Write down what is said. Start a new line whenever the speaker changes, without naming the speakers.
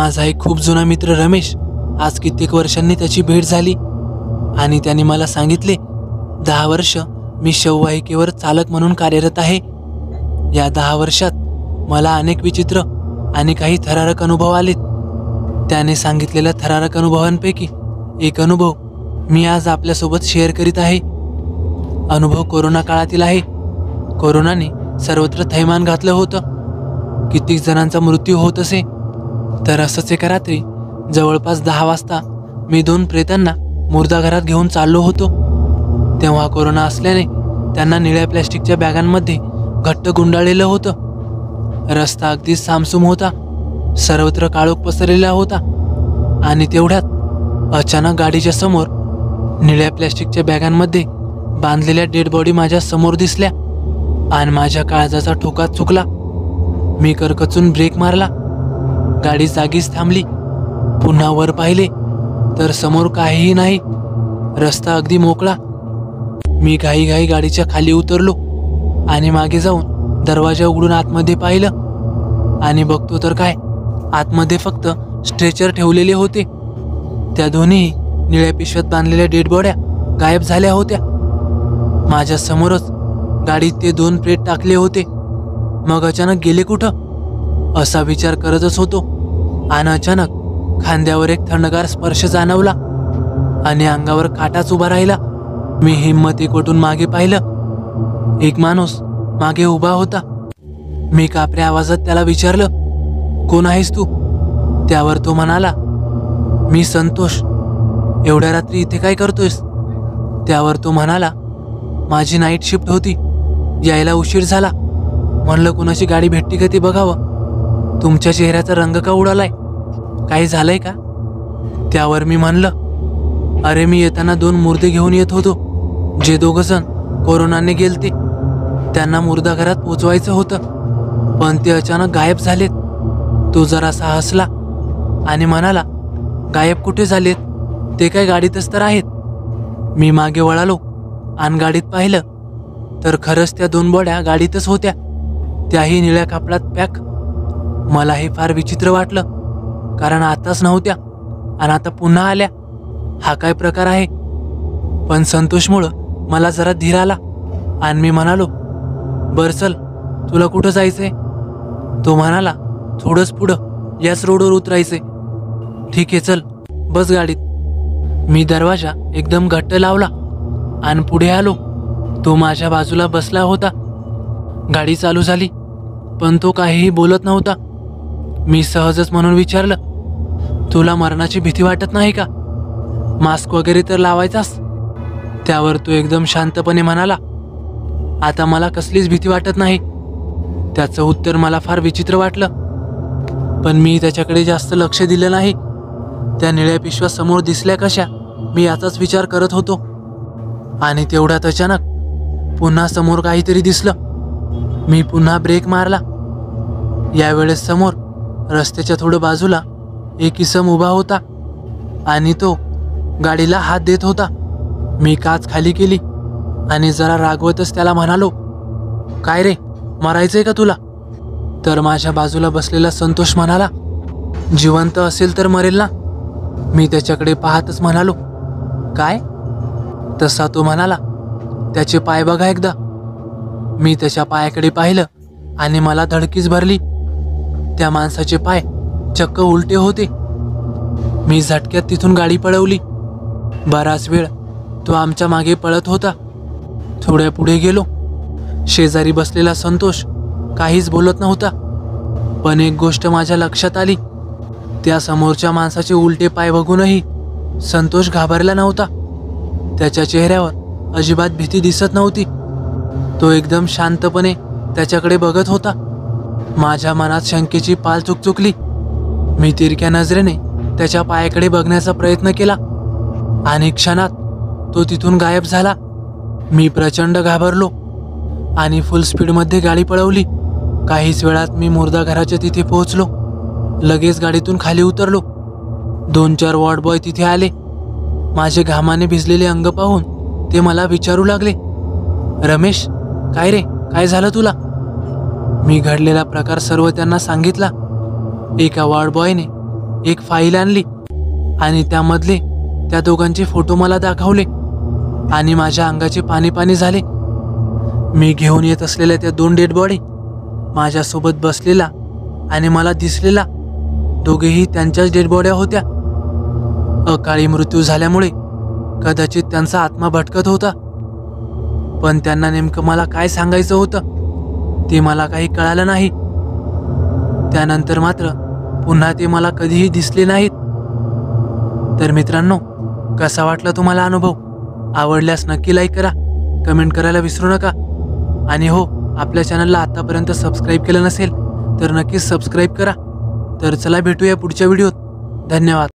माझा एक खूप जुना मित्र रमेश, आज कित्येक वर्षांनी त्याची भेट झाली आणि त्याने मला सांगितले 10 वर्ष मी शववाहिकेवर चालक म्हणून कार्यरत आहे. या 10 वर्षात मला अनेक विचित्र आणि काही थरारक अनुभव आलेत. त्याने सांगितलेल्या थरारक अनुभवांपैकी एक अनुभव मी आज आपल्यासोबत शेअर करीत आहे. अनुभव कोरोना काळातील आहे. कोरोनाने सर्वत्र थैमान घातलं होतं. कित्येक जणांचा मृत्यू होत असे. तर असंच एका रात्री जवळपास 10 वाजता मी 2 प्रेतांना मुर्दाघरात घेऊन चाललो होतो. तेव्हा कोरोना असल्याने त्यांना निळ्या प्लॅस्टिकच्या बॅगांमध्ये घट्ट गुंडाळलेलं होतं. रस्ता अगदी सामसूम होता. सर्वत्र काळोख पसरलेला होता आणि तेवढ्यात अचानक गाडीच्या समोर निळ्या प्लॅस्टिकच्या बॅगांमध्ये बांधलेल्या डेड बॉडी माझ्या समोर दिसल्या आणि माझ्या काळजाचा ठोका चुकला. मी करकचून ब्रेक मारला. गाडी जागीच थांबली. पुन्हा वर पाहिले तर समोर काहीही नाही. रस्ता अगदी मोकळा. मी घाईघाई गाडीच्या खाली उतरलो आणि मागे जाऊन दरवाजा उघडून आतमध्ये पाहिलं आणि बघतो तर काय, आतमध्ये फक्त स्ट्रेचर ठेवलेले होते. त्या दोन्ही निळ्या पिशव्यात बांधलेल्या डेड बॉड्या गायब झाल्या होत्या. माझ्या समोरच गाडीत ते 2 प्रेत टाकले होते. मग अचानक गेले कुठं असा विचार करतच होतो आणि अचानक खांद्यावर एक थंडगार स्पर्श जाणवला आणि अंगावर काटाच उभा राहिला. मी हिम्मत एकवटून मागे पाहिलं. एक माणूस मागे उभा होता. मी कापऱ्या आवाजात त्याला विचारलं, कोण आहेस तू? त्यावर तो म्हणाला, मी संतोष. एवढ्या रात्री इथे काय करतोयस? त्यावर तो म्हणाला, माझी नाईट शिफ्ट होती, यायला उशीर झाला. म्हणलं कुणाची गाडी भेटती का ते बघावं. तुमच्या चेहऱ्याचा रंग का उडालाय? काही झालंय का? त्यावर मी म्हणलं, अरे मी येताना 2 मुर्दे घेऊन येत होतो. जे 2 जण कोरोनाने गेलते. त्यांना मुर्दाघरात पोचवायचं होतं, पण ते अचानक गायब झालेत. तो जरासा हसला आणि म्हणाला, गायब कुठे झालेत? ते काय गाडीतच तर आहेत. मी मागे वळालो आणि गाडीत पाहिलं तर खरंच त्या 2 बॉड्या गाडीतच होत्या, त्याही निळ्या कापडात पॅक. मला हे फार विचित्र वाटलं, कारण आताच नव्हत्या आणि आता पुन्हा आल्या. हा काय प्रकार आहे? पण संतोषमुळं मला जरा धीर आला आणि मी म्हणालो, बरं चल, तुला कुठं जायचंय? तो म्हणाला, थोडंच पुढं, याच रोडवर उतरायचंय. ठीक आहे चल, बस गाडीत. मी दरवाजा एकदम घट्ट लावला आणि पुढे आलो. तो माझ्या बाजूला बसला होता. गाडी चालू झाली, पण तो काहीही बोलत नव्हता. मी सहजच म्हणून विचारलं, तुला मरणाची भीती वाटत नाही का? मास्क वगैरे तर लावायचास? त्यावर तो एकदम शांतपणे म्हणाला, आता मला कसलीच भीती वाटत नाही. त्याचं उत्तर मला फार विचित्र वाटलं, पण मी त्याच्याकडे जास्त लक्ष दिलं नाही. त्या निळ्या पिशव्या समोर दिसल्या कशा, मी याचाच विचार करत होतो. आणि तेवढ्यात अचानक पुन्हा समोर काहीतरी दिसलं. मी पुन्हा ब्रेक मारला. यावेळेस समोर रस्त्याच्या थोडं बाजूला एक इसम उभा होता आणि तो गाडीला हात देत होता. मी काच खाली केली आणि जरा रागवतच त्याला म्हणालो, काय रे, मरायचंय का तुला? तर माझ्या बाजूला बसलेला संतोष म्हणाला, जिवंत असेल तर मरेल ना. मी त्याच्याकडे पाहतच म्हणालो, काय? तसा तो म्हणाला, त्याचे पाय बघा एकदा. मी त्याच्या पायाकडे पाहिलं आणि मला धडकीच भरली. त्या माणसाचे पाय चक्क उलटे होते. मी झटक्यात तिथून गाडी पळवली. बराच वेळ तो आमच्या मागे पळत होता. थोड्या पुढे गेलो. शेजारी बसलेला संतोष काहीच बोलत नव्हता. पण एक गोष्ट माझ्या लक्षात आली. त्या समोरच्या माणसाचे उलटे पाय बघूनही संतोष घाबरला नव्हता. त्याच्या चेहऱ्यावर अजिबात भीती दिसत नव्हती. तो एकदम शांतपणे त्याच्याकडे बघत होता. माझ्या मनात शंकेची पाल चुकचुकली. मी तिरक्या नजरेने त्याच्या पायाकडे बघण्याचा प्रयत्न केला आणि क्षणात तो तिथून गायब झाला. मी प्रचंड घाबरलो आणि फुल स्पीडमध्ये गाडी पळवली. काहीच वेळात मी मुर्दाघराच्या तिथे पोहोचलो. लगेच गाडीतून खाली उतरलो. 2-4 वॉर्ड बॉय तिथे आले. माझे घामाने भिजलेले अंग पाहून ते मला विचारू लागले, रमेश, काय रे, काय झालं तुला? मी घडलेला प्रकार सर्व त्यांना सांगितला. एका वॉर्ड बॉयने एक फाईल आणली आणि त्यामधले त्या दोघांचे फोटो मला दाखवले आणि माझ्या अंगाचे पाणी पाणी झाले. मी घेऊन येत असलेल्या त्या 2 डेड बॉडी, माझ्यासोबत बसलेला आणि मला दिसलेला, दोघेही त्यांच्याच डेड बॉड्या होत्या. अकाळी मृत्यू झाल्यामुळे कदाचित त्यांचा आत्मा भटकत होता, पण त्यांना नेमकं मला काय सांगायचं होतं ते मला काही कळालं नाही. त्यानंतर मात्र पुन्हा ते मला कधीही दिसले नाहीत. तर मित्रांनो, कसा वाटला तुम्हाला अनुभव? आवडल्यास नक्की लाईक करा, कमेंट करायला विसरू नका. आणि हो, आपल्या चॅनलला आतापर्यंत सबस्क्राईब केलं नसेल तर नक्कीच सबस्क्राईब करा. तर चला भेटूया पुढच्या व्हिडिओत. धन्यवाद.